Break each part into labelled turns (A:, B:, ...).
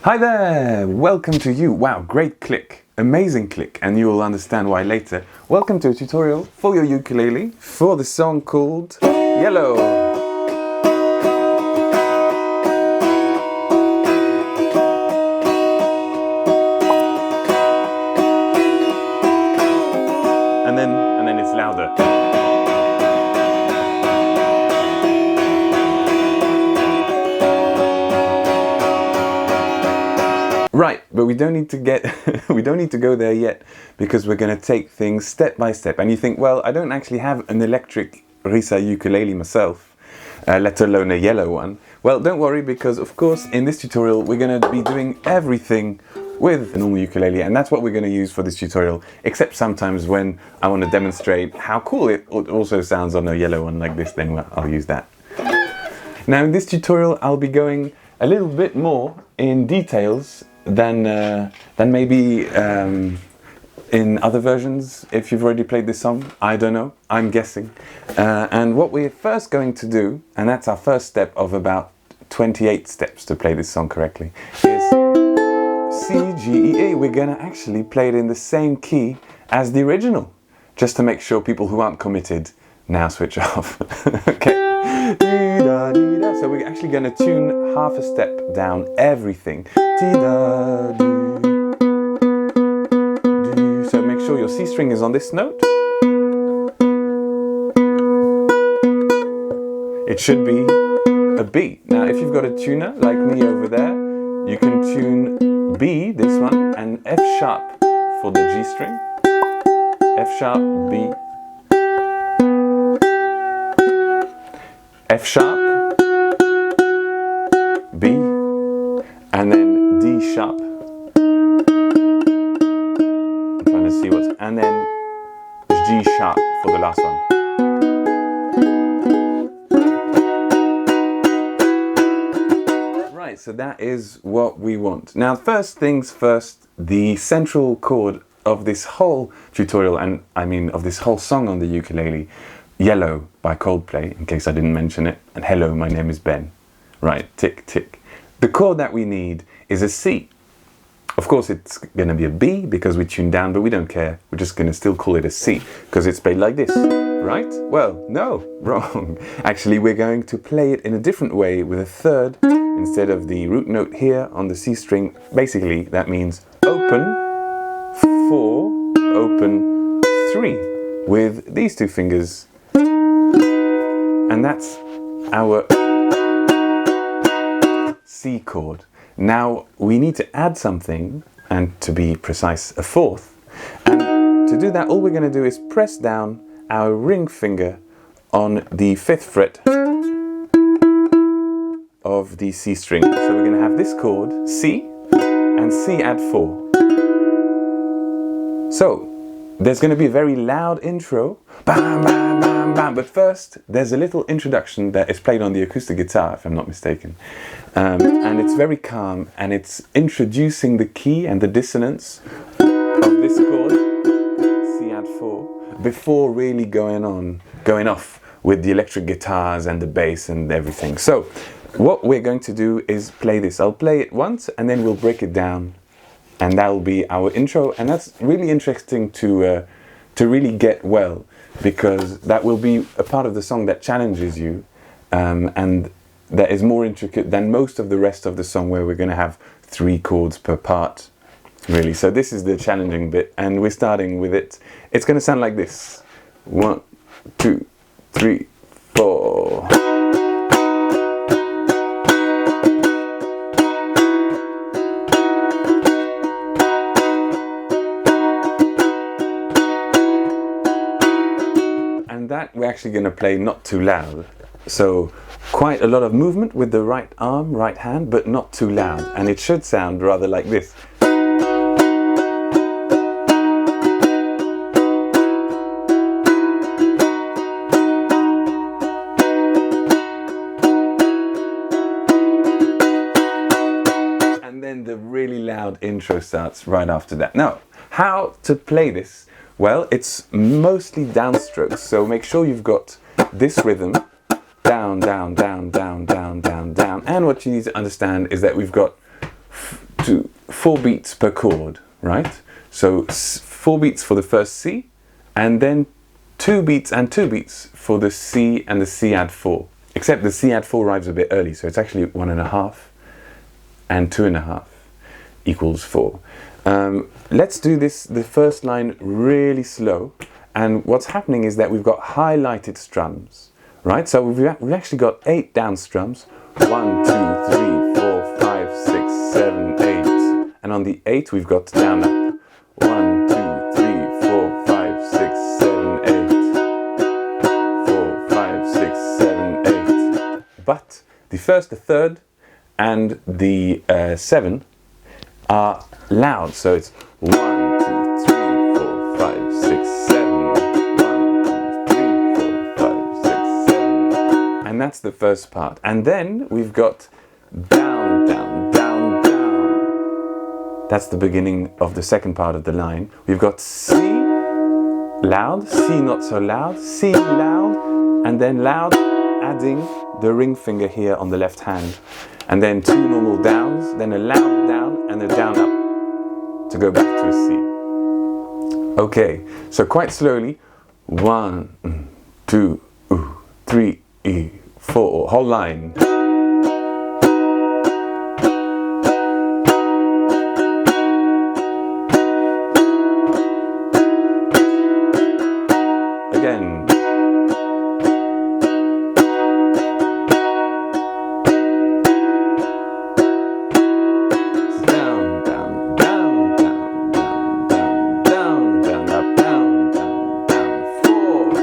A: Hi there! Welcome to you. Wow, great click. Amazing click, and you will understand why later. Welcome to a tutorial for your ukulele for the song called Yellow. And then it's louder. Right, but we don't need to go there yet, because we're going to take things step by step. And you think, well, I don't actually have an electric Risa ukulele myself, let alone a yellow one. Well, don't worry, because of course in this tutorial we're going to be doing everything with a normal ukulele, and that's what we're going to use for this tutorial, except sometimes when I want to demonstrate how cool it also sounds on a yellow one like this, then I'll use that. Now in this tutorial I'll be going a little bit more in details than maybe in other versions, if you've already played this song. I don't know, I'm guessing. And what we're first going to do, and that's our first step of about 28 steps to play this song correctly, is C, G, E, A. We're gonna actually play it in the same key as the original, just to make sure people who aren't committed now switch off. Okay. So we're actually going to tune half a step down everything. So make sure your C string is on this note. It should be a B. Now if you've got a tuner like me over there, you can tune B, this one, and F sharp for the G string. F sharp, B. F sharp, B, and then D sharp. I'm trying to see what's, and then G sharp for the last one. Right, so that is what we want. Now, first things first, the central chord of this whole tutorial, and I mean of this whole song on the ukulele, Yellow by Coldplay, in case I didn't mention it, and hello, my name is Ben. Right, tick, tick. The chord that we need is a C. Of course, it's going to be a B because we tuned down, but we don't care. We're just going to still call it a C because it's played like this, right? Well, no, wrong. Actually, we're going to play it in a different way with a third instead of the root note here on the C string. Basically, that means open 4, open 3 with these two fingers. And that's our C chord. Now we need to add something, and to be precise, a fourth. And to do that, all we're going to do is press down our ring finger on the 5th fret of the C string. So we're going to have this chord, C, and C add 4. So there's going to be a very loud intro, bam, bam, bam, bam. But first, there's a little introduction that is played on the acoustic guitar, if I'm not mistaken. And it's very calm, and it's introducing the key and the dissonance of this chord, C add 4, before really going off with the electric guitars and the bass and everything. So what we're going to do is play this. I'll play it once, and then we'll break it down. And that will be our intro, and that's really interesting to really get well, because that will be a part of the song that challenges you, and that is more intricate than most of the rest of the song, where we're going to have 3 chords per part, really. So this is the challenging bit, and we're starting with it. It's going to sound like this: 1, 2, 3, 4. That we're actually going to play not too loud, so quite a lot of movement with the right arm, right hand, but not too loud, and it should sound rather like this. And then the really loud intro starts right after that. Now, how to play this? Well, it's mostly downstrokes, so make sure you've got this rhythm, down, down, down, down, down, down, down. And what you need to understand is that we've got 2, 4 beats per chord, right? So 4 beats for the first C, and then 2 beats and 2 beats for the C and the C-add-4. Except the C-add-4 arrives a bit early, so it's actually 1.5 and 2.5 equals 4. Let's do this, the first line, really slow. And what's happening is that we've got highlighted strums, right? So we've actually got 8 down strums. 1, 2, 3, 4, 5, 6, 7, 8. And on the 8 we've got down up. 1, 2, 3, 4, 5, 6, 7, 8. 4, 5, 6, 7, 8. But the first, the third, and the 7 are loud. So it's 1, 2, 3, 4, 5, 6, 7. 1, 2, 3, 4, 5, 6, 7. And that's the first part. And then we've got down, down, down, down. That's the beginning of the second part of the line. We've got C, loud, C not so loud, C loud, and then loud, adding the ring finger here on the left hand. And then 2 normal downs, then a loud down and a down up to go back to a C. Okay, so quite slowly. 1, 2, 3, 4, whole line. Again. Down, down, down, down, down, down, down, down, up, down, down, down. 4, 4,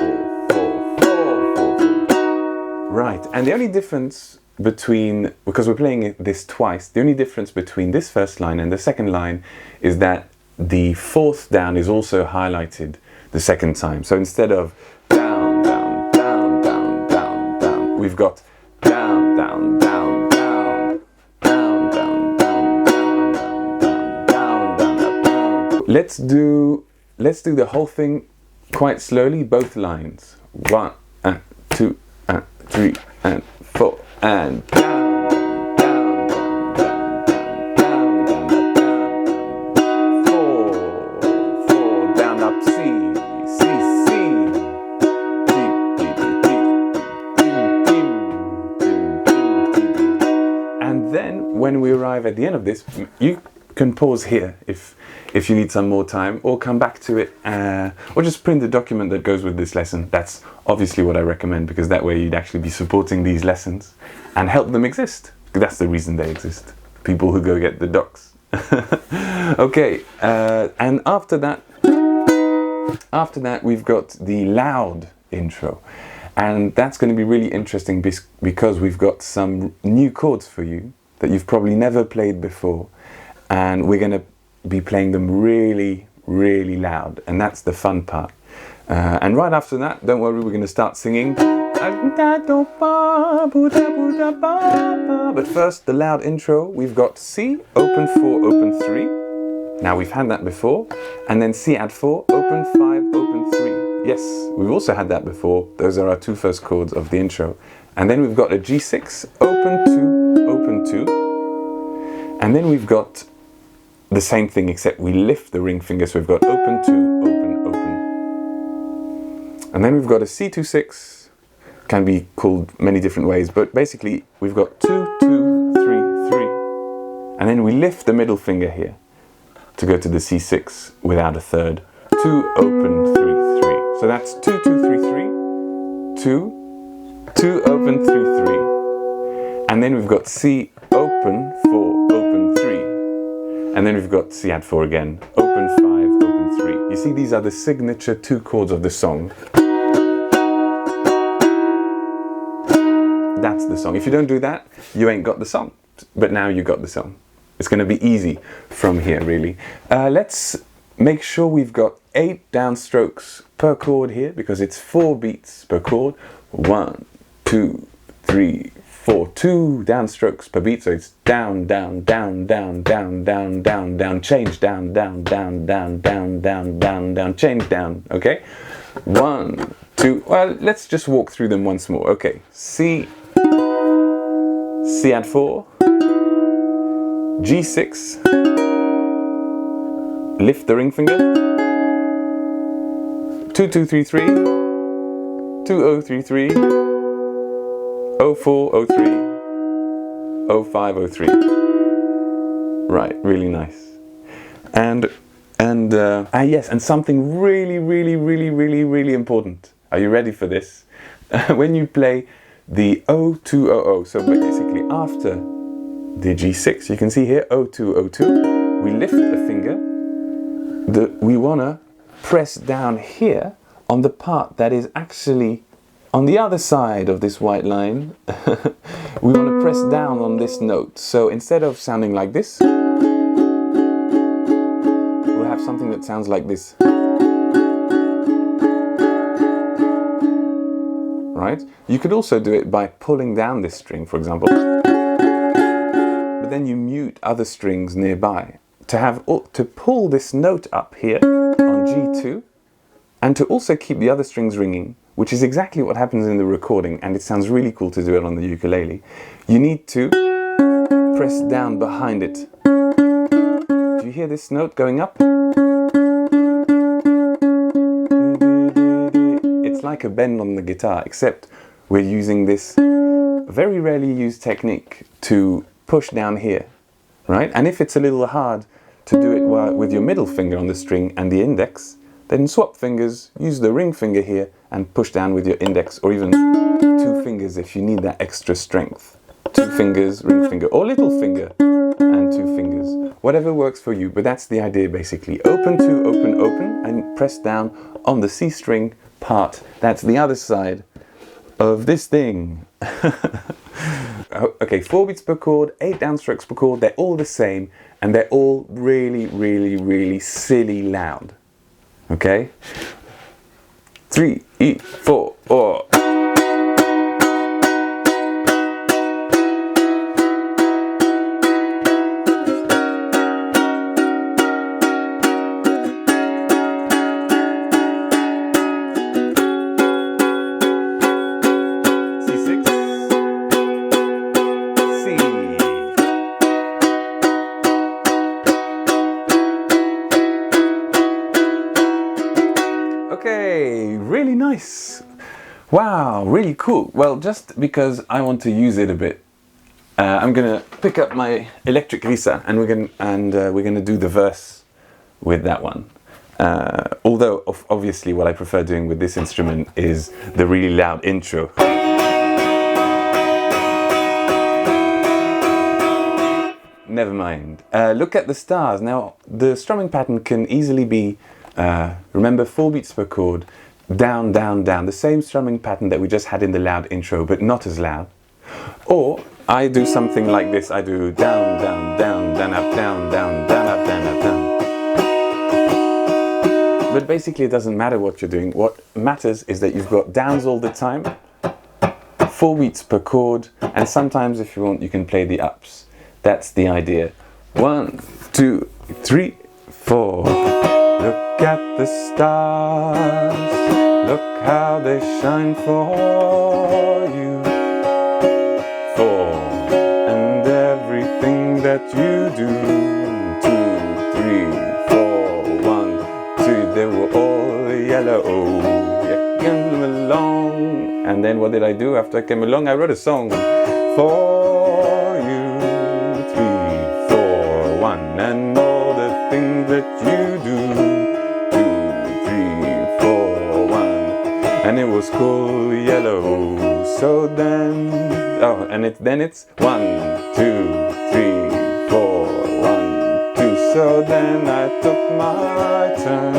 A: 4, 4, 4. Right, and the only difference between, because we're playing this twice, the only difference between this first line and the second line is that the 4th down is also highlighted the second time. So instead of down, down, down, down, down, down, we've got down, down, down, down, down, down, down, down, down, down, down, down. Let's do the whole thing quite slowly, both lines. 1 and 2 and 3 and 4 and down. When we arrive at the end of this, you can pause here if you need some more time, or come back to it, or just print the document that goes with this lesson. That's obviously what I recommend, because that way you'd actually be supporting these lessons and help them exist. That's the reason they exist. People who go get the docs. Okay, and after that we've got the loud intro. And that's going to be really interesting because we've got some new chords for you that you've probably never played before, and we're going to be playing them really, really loud, and that's the fun part. And right after that, don't worry, we're going to start singing. But first, the loud intro. We've got C, open 4, open 3. Now we've had that before. And then C-add-4, open 5, open 3. Yes, we've also had that before. Those are our 2 first chords of the intro. And then we've got a G6, open 2, open 2. And then we've got the same thing, except we lift the ring finger, so we've got open 2, open, open. And then we've got a C2-6, can be called many different ways, but basically we've got 2, 2, 3, 3. And then we lift the middle finger here to go to the C6 without a third. 2, open, 3, 3. So that's 2, 2, 3, 3, 2, 2, open, 3, 3. And then we've got C, open, 4, open, 3. And then we've got C-add-4 again, open 5, open 3. You see, these are the signature 2 chords of the song. That's the song. If you don't do that, you ain't got the song. But now you got the song. It's going to be easy from here, really. Let's make sure we've got 8 downstrokes per chord here, because it's 4 beats per chord. 1, 2, 3, 4, 2 downstrokes per beat, so it's down, down, down, down, down, down, down, down, change, down, down, down, down, down, down, down, down, change, down, okay? 1, 2, well, let's just walk through them once more. Okay, C, C-add-4, G6, lift the ring finger, 2233, 2033, 0403, 0503. Right, really nice. And yes, and something really important. Are you ready for this? When you play the 0200, so basically after the G6, you can see here 0202, we lift a finger. We want to press down here on the part that is actually on the other side of this white line. We want to press down on this note. So instead of sounding like this, we'll have something that sounds like this. Right? You could also do it by pulling down this string, for example. But then you mute other strings nearby to pull this note up here on G2, and to also keep the other strings ringing, which is exactly what happens in the recording, and it sounds really cool to do it on the ukulele. You need to press down behind it. Do you hear this note going up? It's like a bend on the guitar, except we're using this very rarely used technique to push down here, right? And if it's a little hard to do it with your middle finger on the string and the index, then swap fingers, use the ring finger here and push down with your index, or even two fingers if you need that extra strength. Two fingers, ring finger, or little finger and two fingers. Whatever works for you, but that's the idea basically. Open to open, open, and press down on the C string part. That's the other side of this thing. Okay, 4 beats per chord, 8 downstrokes per chord, they're all the same, and they're all really silly loud. Okay? 3, 4, 4. Okay, really nice. Wow, really cool. Well, just because I want to use it a bit, I'm gonna pick up my electric risa and we're gonna do the verse with that one. Although obviously what I prefer doing with this instrument is the really loud intro. Never mind. Look at the stars. Now, the strumming pattern can easily be, remember, 4 beats per chord, down, down, down. The same strumming pattern that we just had in the loud intro, but not as loud. Or I do something like this. I do down, down, down, down, up, down, down, down, up, down, up, down. But basically it doesn't matter what you're doing. What matters is that you've got downs all the time, 4 beats per chord, and sometimes if you want you can play the ups. That's the idea. 1, 2, 3, 4. Look at the stars, look how they shine for you. 4, and everything that you do. 2, 3, 4, 1, 2. They were all yellow. You came along. And then what did I do after I came along? I wrote a song for you. 3, 4, 1, and all the things that you do. 2, 3, 4, 1, and it was cool yellow. So then, oh, and then it's 1, 2, 3, 4, 1, 2. So then I took my turn.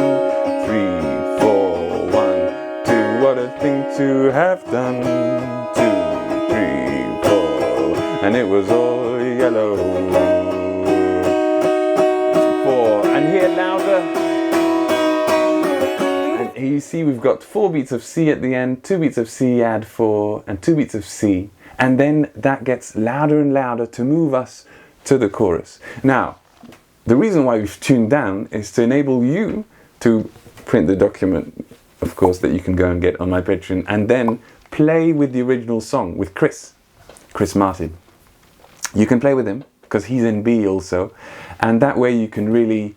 A: 3, 4, 1, 2. What a thing to have done. 2, 3, 4, and it was all yellow. 4, and here louder. And here you see we've got 4 beats of C at the end, 2 beats of C add 4, and 2 beats of C. And then that gets louder and louder to move us to the chorus. Now, the reason why we've tuned down is to enable you to print the document, of course, that you can go and get on my Patreon, and then play with the original song with Chris Martin. You can play with him, because he's in B also, and that way you can really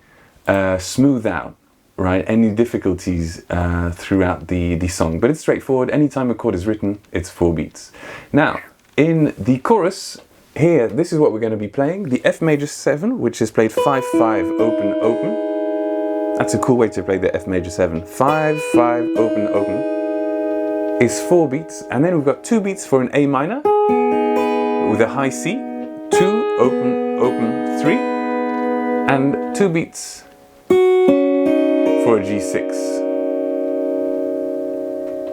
A: smooth out, right, any difficulties throughout the song. But it's straightforward. Anytime a chord is written, it's 4 beats. Now, in the chorus, here, this is what we're going to be playing. The F major 7, which is played 5-5, open, open. That's a cool way to play the F major 7. 5-5, open, open is 4 beats. And then we've got 2 beats for an A minor with a high C. 2, open, open, 3. And 2 beats for a G6.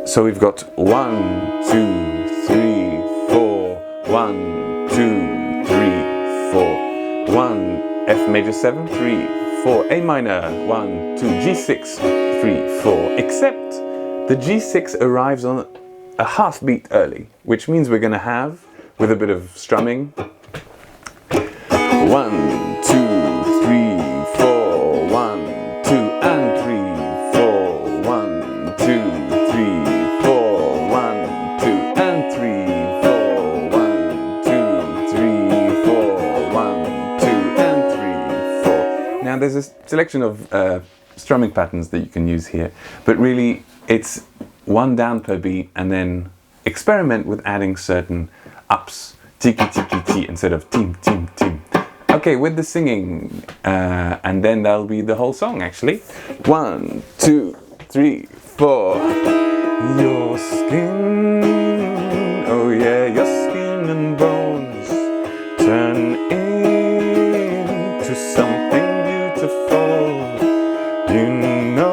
A: So we've got 1, 2, 3, 4, 1, 2, 3, 4, 1, F major 7, 3, 4, A minor, 1, 2, G6, 3, 4, except the G6 arrives on a half beat early, which means we're going to have, with a bit of strumming, 1, 2, 3, 4, 1, 2, and 3, 4, 1, 2, 3, 4, 1, 2, and 3, 4, 1, 2, 3, 4, 1, 2, and 3, 4. Now there's a selection of strumming patterns that you can use here, but really it's 1 down per beat, and then experiment with adding certain ups, tiki tiki ti instead of tim tim tim. Okay, with the singing, and then that'll be the whole song actually. 1, 2, 3, 4. Your skin, oh yeah, your skin and bones turn into something beautiful. You know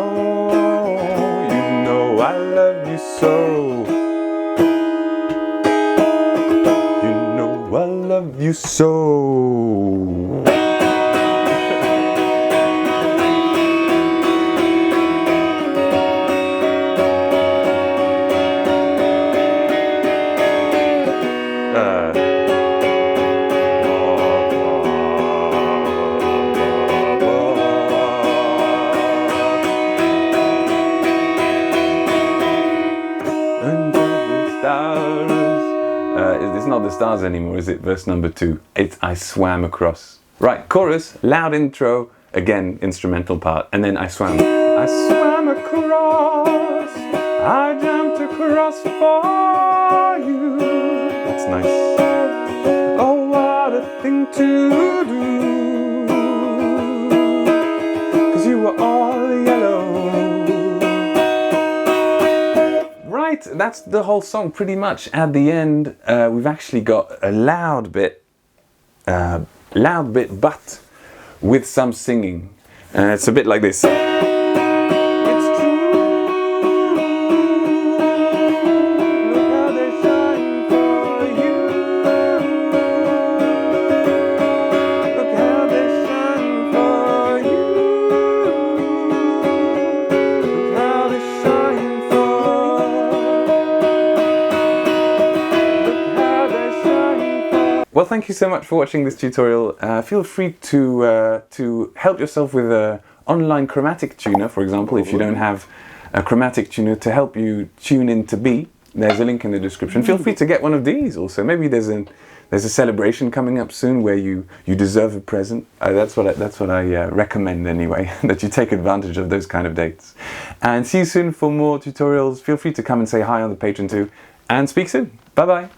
A: I love you so. You know I love you so. It's not the stars anymore, is it? Verse number 2. It's I swam across. Right, chorus, loud intro, again, instrumental part, and then I swam. I swam across, I jumped across for you. That's nice. Oh, what a thing to do, 'cause you were all yellow. Right, that's the whole song pretty much. At the end, we've actually got a loud bit, but with some singing. It's a bit like this. It's true. Look how they shine for you. Look how they shine for you. Look how they shine for you. Well, thank you so much for watching this tutorial. Feel free to help yourself with an online chromatic tuner, for example, if you don't have a chromatic tuner to help you tune into B. There's a link in the description. Feel free to get one of these also. Maybe there's a celebration coming up soon where you deserve a present. That's what I recommend anyway, that you take advantage of those kind of dates. And see you soon for more tutorials. Feel free to come and say hi on the Patreon too. And speak soon. Bye bye.